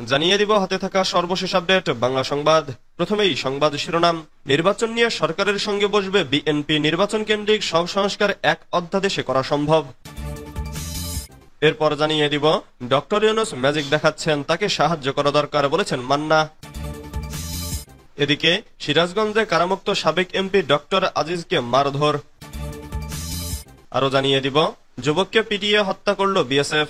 জানিয়ে দিব হাতে থাকা সর্বশেষ আপডেট বাংলা সংবাদ। প্রথমেই সংবাদ শিরোনাম। নির্বাচন নিয়ে সরকারের সঙ্গে বসবে বিএনপি, নির্বাচন কেন্দ্রিক সব সংস্কার এক অধ্যাদেশে করা সম্ভব। এরপর জানিয়ে দিব ডক্টর ইউনূস ম্যাজিক দেখাচ্ছেন, তাকে সাহায্য করা দরকার বলেছেন মান্না। এদিকে সিরাজগঞ্জে কারামুক্ত সাবেক এমপি ডক্টর আজিজকে মারধর। আরো জানিয়ে দিব যুবককে পিটিয়ে হত্যা করল বিএসএফ।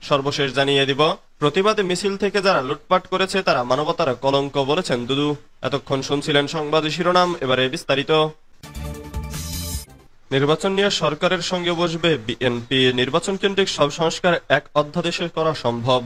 সর্বশেষ জানিয়ে দিব প্রতিবাদ মিছিল থেকে যারা লুটপাট করেছে তারা মানবতার কলঙ্ক বলেছেন দুদু। এতক্ষণ শুনছিলেন সংবাদ শিরোনাম, এবারে বিস্তারিত। নির্বাচন নিয়ে সরকারের সঙ্গে বসবে বিএনপি, নির্বাচন কেন্দ্রিক সব সংস্কার এক অধ্যাদেশে করা সম্ভব।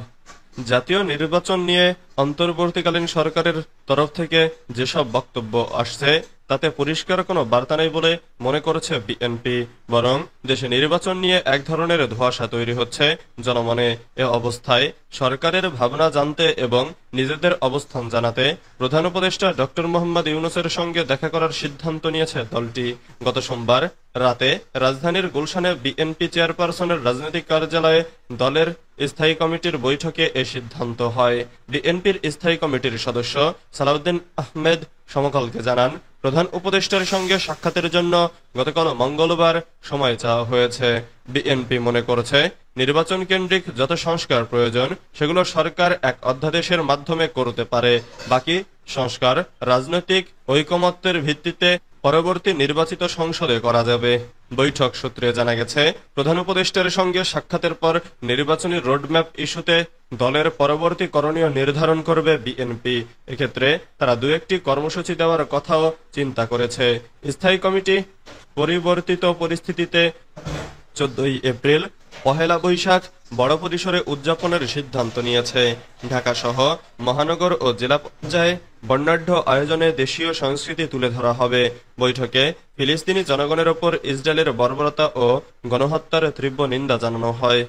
জাতীয় নির্বাচন নিয়ে অন্তর্বর্তীকালীন সরকারের তরফ থেকে যেসব বক্তব্য আসছে তাতে পরিষ্কার কোনো বার্তা নেই বলে মনে করছে বিএনপি, বরং দেশে নির্বাচন নিয়ে এক ধরনের ধোঁয়াশা তৈরি হচ্ছে জনমনে। এ অবস্থায় সরকারের ভাবনা জানতে এবং নিজেদের অবস্থান জানাতে প্রধান উপদেষ্টা ডক্টর মোহাম্মদ ইউনূসের সঙ্গে দেখা করার সিদ্ধান্ত নিয়েছে দলটি। গত সোমবার রাতে রাজধানীর গুলশানে বিএনপি চেয়ারপারসনের রাজনৈতিক কার্যালয়ে দলের স্থায়ী কমিটির বৈঠকে এ সিদ্ধান্ত হয়। বিএনপির স্থায়ী কমিটির সদস্য সালাউদ্দিন আহমেদ সমকালকে জানান, প্রধান উপদেষ্টার সঙ্গে সাক্ষাতের জন্য গতকাল মঙ্গলবার সময় চাওয়া হয়েছে। বিএনপি মনে করছে নির্বাচন কেন্দ্রিক যত সংস্কার প্রয়োজন সেগুলো সরকার এক অধ্যাদেশের মাধ্যমে করতে পারে। বাকি সংস্কার রাজনৈতিক ঐকমত্যের ভিত্তিতে পরবর্তী নির্বাচিত সংসদে করা যাবে। বৈঠক সূত্রে জানা গেছে, প্রধান উপদেষ্টার সঙ্গে সাক্ষাতের পর নির্বাচনী রোডম্যাপ ইস্যুতে দলের পরবর্তী করণীয় নির্ধারণ করবে বিএনপি। এক্ষেত্রে তারা দু একটি কর্মসূচি দেওয়ার কথাও চিন্তা করেছে। স্থায়ী কমিটি পরিবর্তিত পরিস্থিতিতে 14 এপ্রিল পহেলা বৈশাখ বড় পরিসরে উদযাপনের সিদ্ধান্ত নিয়েছে। ঢাকা সহ মহানগর ও জেলা পর্যায়ে বর্ণাঢ্য আয়োজনে দেশীয় সংস্কৃতি তুলে ধরা হবে। বৈঠকে ফিলিস্তিনি জনগণের ওপর ইসরায়েলের বর্বরতা ও গণহত্যার তীব্র নিন্দা জানানো হয়।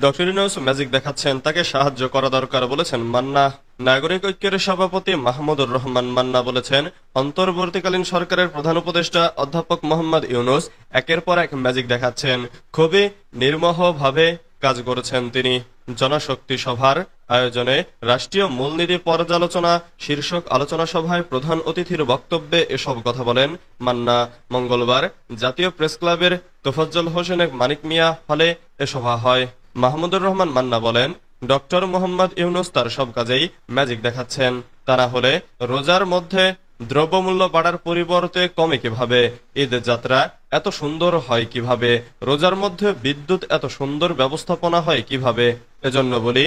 ডক্টর ইউনূস ম্যাজিক দেখাচ্ছেন, তাকে সাহায্য করা দরকার বলেছেন মান্না। নাগরিক ঐক্যের সভাপতি মাহমুদুর রহমান মান্না বলেছেন, অন্তর্বর্তীকালীন সরকারের প্রধান উপদেষ্টা অধ্যাপক মোহাম্মদ ইউনূস একের পর এক ম্যাজিক দেখাচ্ছেন। খুবই নির্মোহভাবে কাজ করেছেন তিনি। জনশক্তি সভার আয়োজনে রাষ্ট্রীয় মূলনীতি পর্যালোচনা শীর্ষক আলোচনা সভায় প্রধান অতিথির বক্তব্যে এসব কথা বলেন মান্না। মঙ্গলবার জাতীয় প্রেস ক্লাবের তোফাজ্জল হোসেন মানিক মিয়া হলে এ সভা হয়। মাহমুদুর রহমান মান্না বলেন, ডক্টর মোহাম্মদ ইউনূস তার সব কাজেই ম্যাজিক দেখাচ্ছেন। তা না হলে রোজার মধ্যে দ্রব্যমূল্য বাড়ার পরিবর্তে কমে কিভাবে? ঈদ যাত্রা এত সুন্দর হয় কিভাবে? রোজার মধ্যে বিদ্যুৎ এত সুন্দর ব্যবস্থাপনা হয় কিভাবে? এজন্য বলি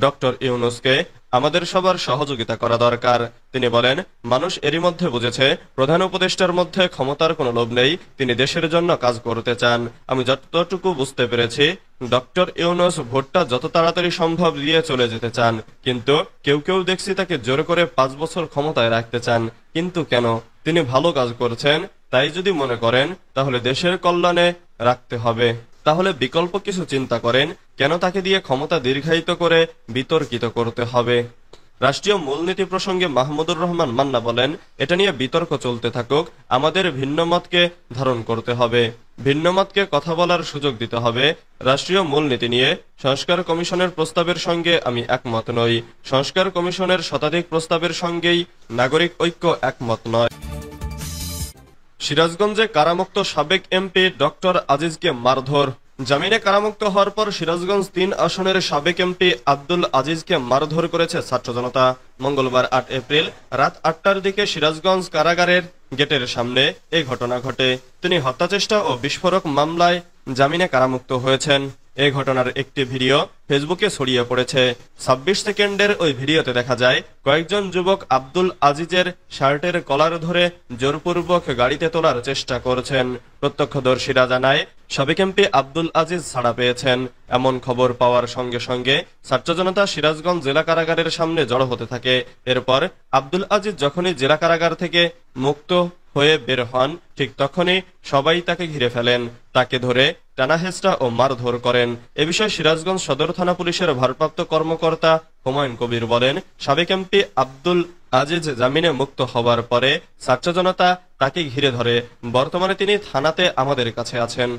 ডক্টর ইউনূসকে আমাদের সবার সহযোগিতা করা দরকার। তিনি বলেন, মানুষ এরই মধ্যে বুঝেছে প্রধান উপদেষ্টার মধ্যে ক্ষমতার কোনো লোভ নেই, তিনি দেশের জন্য কাজ করতে চান। আমি যতটুকু বুঝতে পেরেছি ডক্টর ইউনূস ভোটটা যত তাড়াতাড়ি সম্ভব দিয়ে চলে যেতে চান, কিন্তু কেউ কেউ দেখছি তাকে জোর করে 5 বছর ক্ষমতায় রাখতে চান। কিন্তু কেন? তিনি ভালো কাজ করছেন, তাই যদি মনে করেন তাহলে দেশের কল্যাণে রাখতে হবে, তাহলে বিকল্প কিছু চিন্তা করেন। কেন তাকে দিয়ে ক্ষমতা দীর্ঘায়িত করে বিতর্কিত করতে হবে? রাষ্ট্রীয় মূলনীতি প্রসঙ্গে মাহমুদুর রহমান মান্না বলেন, এটা নিয়ে বিতর্ক চলতে থাকুক, আমাদের ভিন্ন মতকে ধারণ করতে হবে, ভিন্ন মতকে কথা বলার সুযোগ দিতে হবে। রাষ্ট্রীয় মূলনীতি নিয়ে সংস্কার কমিশনের প্রস্তাবের সঙ্গে আমি একমত নই। সংস্কার কমিশনের শতাধিক প্রস্তাবের সঙ্গেই নাগরিক ঐক্য একমত নয়। সিরাজগঞ্জে কারামুক্ত সাবেক এমপি ডক্টর আজিজকে মারধর। জামিনে কারামুক্ত হওয়ার পর সিরাজগঞ্জ 3 আসনের সাবেক এমপি আব্দুল আজিজকে মারধর করেছে ছাত্র জনতা। মঙ্গলবার 8 এপ্রিল রাত 8টার দিকে সিরাজগঞ্জ কারাগারের গেটের সামনে এই ঘটনা ঘটে। তিনি হত্যাচেষ্টা ও বিস্ফোরক মামলায় জামিনে কারামুক্ত হয়েছেন। এই ঘটনার একটি ভিডিও ফেসবুকে ছড়িয়ে পড়েছে। 26 সেকেন্ডের ওই ভিডিওতে দেখা যায় কয়েকজন যুবক আব্দুল আজিজের শার্টের কলার ধরে জোরপূর্বক গাড়িতে তোলার চেষ্টা করছেন। প্রত্যক্ষদর্শীরা জানায় সাবেক এমপি আব্দুল আজিজ ছাড়া পেয়েছেন। এমন খবর পাওয়ার সঙ্গে সঙ্গে ছাত্র জনতা সিরাজগঞ্জ জেলা কারাগারের সামনে জড়ো হতে থাকে। এরপর আব্দুল আজিজ যখনই জেলা কারাগার থেকে মুক্ত হয়ে বের হন, ঠিক তখনই সবাই তাকে ঘিরে ফেলেন, তাকে ধরে টানাহেচড়া ও মারধর করেন। এ বিষয়ে সিরাজগঞ্জ সদর থানা পুলিশের ভারপ্রাপ্ত কর্মকর্তা হুমায়ুন কবির বলেন, সাবেক এমপি আব্দুল আজিজ জামিনে মুক্ত হবার পরে ছাত্র জনতা তাকে ঘিরে ধরে। বর্তমানে তিনি থানাতে আমাদের কাছে আছেন।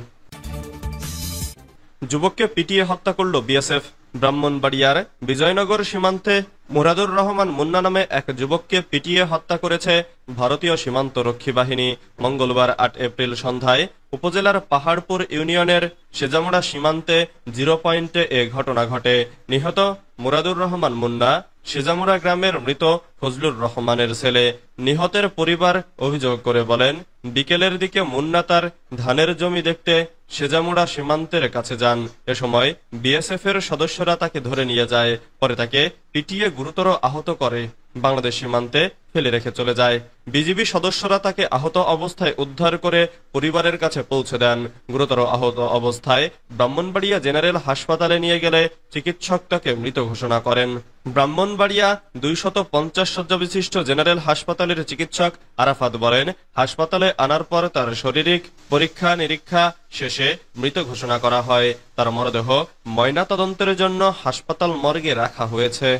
যুবককে পিটিয়ে হত্যা করল বিএসএফ। ব্রাহ্মণবাড়িয়ার বিজয়নগর সীমান্তে মুরাদুর রহমান মুন্না নামে এক যুবককে পিটিয়ে হত্যা করেছে ভারতীয় সীমান্ত রক্ষী বাহিনী। মঙ্গলবার ৮ এপ্রিল সন্ধ্যায় উপজেলার পাহাড়পুর ইউনিয়নের সেজামুড়া সীমান্তে 0 পয়েন্টে এ ঘটনা ঘটে। নিহত মুরাদুর রহমান মুন্না সেজামুড়া গ্রামের মৃত ফজলুর রহমানের ছেলে। নিহতের পরিবার অভিযোগ করে বলেন, বিকেলের দিকে মুন্না তার ধানের জমি দেখতে সেজামুড়া সীমান্তের কাছে যান। এ সময় বিএসএফ এর সদস্যরা তাকে ধরে নিয়ে যায়। পরে তাকে পিটিয়ে গুরুতর আহত করে বাংলাদেশ সীমান্তে ফেলে রেখে চলে যায়। বিজিবি সদস্যরা তাকে আহত অবস্থায় উদ্ধার করে পরিবারের কাছে পৌঁছে দেন। গুরুতর আহত অবস্থায় ব্রাহ্মণবাড়িয়া জেনারেল হাসপাতালে নিয়ে গেলে চিকিৎসক তাকে মৃত ঘোষণা করেন। ব্রাহ্মণবাড়িয়া 250 শয্যা বিশিষ্ট জেনারেল হাসপাতালের চিকিৎসক আরাফাত বলেন, হাসপাতালে আনার পর তার শারীরিক পরীক্ষা নিরীক্ষা শেষে মৃত ঘোষণা করা হয়। তার মরদেহ ময়না তদন্তের জন্য হাসপাতাল মর্গে রাখা হয়েছে।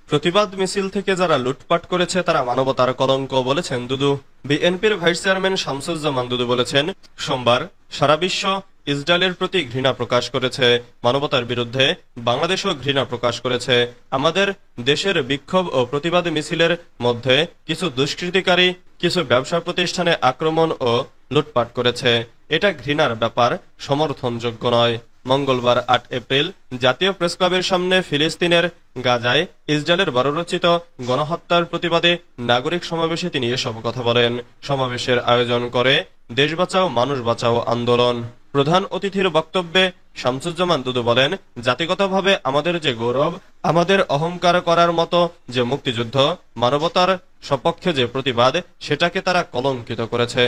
প্রতিবাদ মিছিল থেকে যারা লুটপাট করেছে তারা মানবতার কলঙ্ক বলেছেন দুদু। বিএনপির ভাইস চেয়ারম্যান শামসুজ্জামান দুদু বলেছেন, সোমবার সারা বিশ্ব ইসরায়েলের প্রতি ঘৃণা প্রকাশ করেছে। মানবতার বিরুদ্ধে বাংলাদেশও ঘৃণা প্রকাশ করেছে। আমাদের দেশের বিক্ষোভ ও প্রতিবাদ মিছিলের মধ্যে কিছু দুষ্কৃতিকারী কিছু ব্যবসা প্রতিষ্ঠানে আক্রমণ ও লুটপাট করেছে। এটা ঘৃণার ব্যাপার, সমর্থনযোগ্য নয়। মঙ্গলবার ৮ এপ্রিল জাতীয় প্রেসক্লাবের সামনে ফিলিস্তিনের গাজায় ইসরায়েলের বর্বরোচিত গণহত্যার প্রতিবাদে নাগরিক সমাবেশে তিনি এসব কথা বলেন। সমাবেশের আয়োজন করে দেশ বাঁচাও মানুষ বাঁচাও আন্দোলন। প্রধান অতিথির বক্তব্যে শামসুজ্জামান দুদু বলেন, জাতিগতভাবে আমাদের যে গৌরব, আমাদের অহংকার করার মতো যে মুক্তিযুদ্ধ, মানবতার সপক্ষে যে প্রতিবাদ, সেটাকে তারা কলঙ্কিত করেছে।